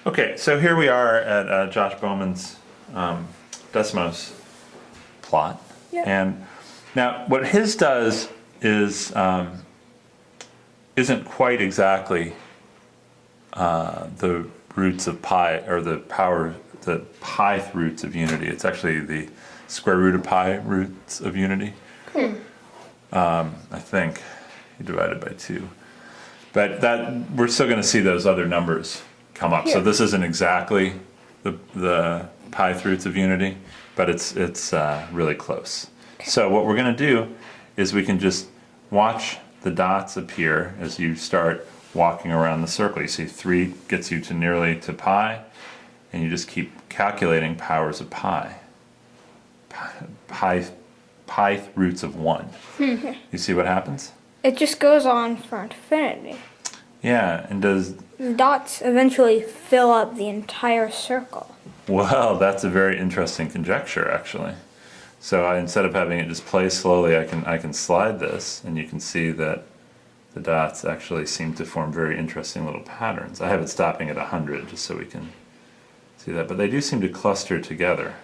Okay, so here we are at Josh Bowman's Desmos plot. Yep. And now what his does is isn't quite exactly the roots of pi, or the pi roots of unity. It's actually the square root of pi roots of unity. I think he divided by 2. But that we're still going to see those other numbers come up. So this isn't exactly the pi roots of unity, but it's really close. Okay. So what we're going to do is we can just watch the dots appear as you start walking around the circle. You see 3 gets you to nearly to pi, and you just keep calculating powers of pi. Pi roots of 1. You see what happens? It just goes on for infinity. Yeah, and does... The dots eventually fill up the entire circle. Well, that's a very interesting conjecture, actually. So instead of having it just play slowly, I can slide this, and you can see that the dots actually seem to form very interesting little patterns. I have it stopping at 100, just so we can see that. But they do seem to cluster together.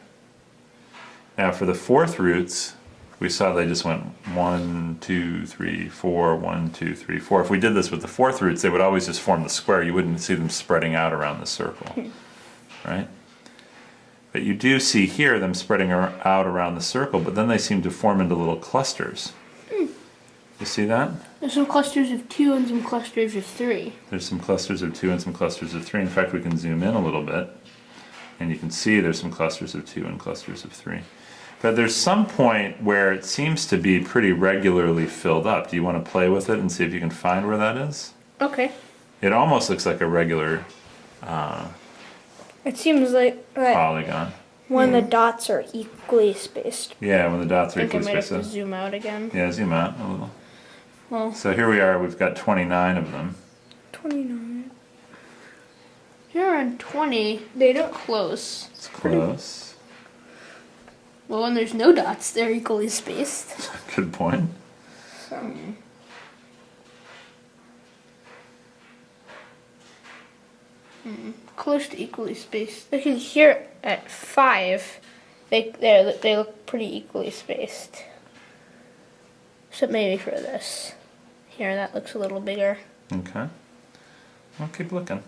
Now, for the 4th roots, we saw they just went 1, 2, 3, 4, 1, 2, 3, 4. If we did this with the 4th roots, they would always just form the square. You wouldn't see them spreading out around the circle, right? But you do see here them spreading out around the circle, but then they seem to form into little clusters. You see that? There's some clusters of 2 and some clusters of 3. There's some clusters of 2 and some clusters of 3. In fact, we can zoom in a little bit, and you can see there's some clusters of 2 and clusters of 3. But there's some point where it seems to be pretty regularly filled up. Do you want to play with it and see if you can find where that is? Okay. It almost looks like a regular It seems like polygon. when the dots are equally spaced. Yeah, when the dots are I think I equally might have spaced. to zoom out again. Yeah, zoom out a little. Well, So here we are, we've got 29 of them. 29. here on 20, they look close. It's close. Well, when there's no dots, they're equally spaced. Good point. So, Close to equally spaced. because here at 5, they look pretty equally spaced. So maybe for this. Here, that looks a little bigger. Okay. Well, keep looking.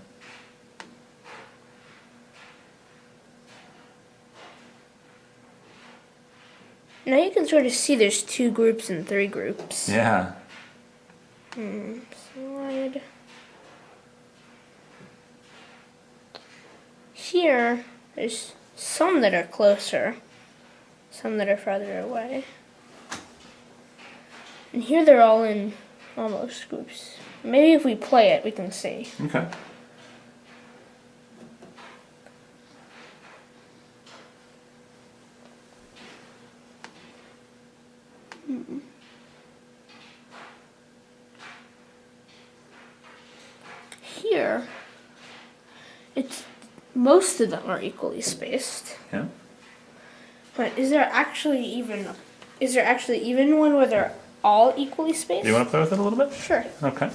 Now you can sort of see there's 2 groups and 3 groups. Yeah. Slide. Here, there's some that are closer, some that are farther away. And here they're all in almost groups. Maybe if we play it, we can see. Okay. Here, most of them are equally spaced. Yeah. But is there actually even one where they're all equally spaced? Do you want to play with it a little bit? Sure. Okay.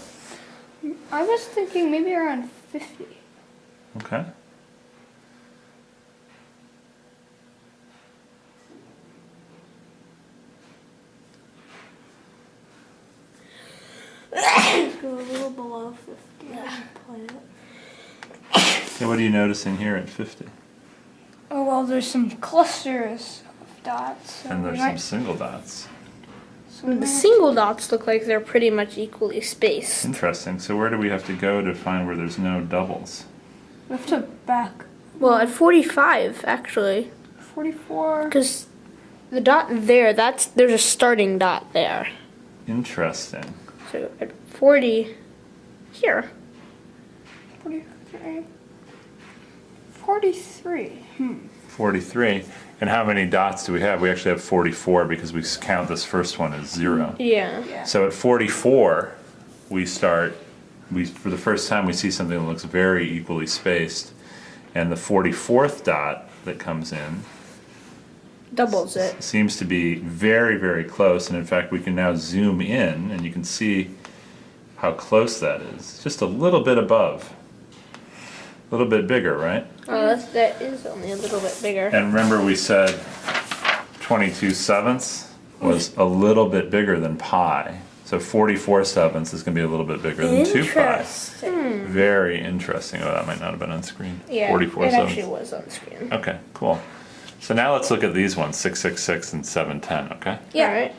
I was thinking maybe around 50. Okay. Let's go a little below 50 and play it. So what are you noticing here at 50? Oh well, there's some clusters of dots. So And there's we some might- single dots. The single dots look like they're pretty much equally spaced. Interesting. So where do we have to go to find where there's no doubles? We have to back Well, at 45 actually, 44. because the dot there, there's a starting dot there. Interesting. So at 40, here. 43. 43. 43. And how many dots do we have? We actually have 44 because we count this first one as 0. Yeah. So at 44, for the first time we see something that looks very equally spaced, and the 44th dot that comes in Doubles it. seems to be very, very close, and in fact we can now zoom in and you can see how close that is. Just a little bit above. A little bit bigger, right? Oh, that is only a little bit bigger. And remember we said 22/7 was a little bit bigger than pi. So 44/7 is going to be a little bit bigger than 2 pi. Interesting. Very interesting. Oh, that might not have been on screen. Yeah, 44/7. it actually was on screen. Okay, cool. So now let's look at these ones, 666 and 710, okay? Yeah. All right.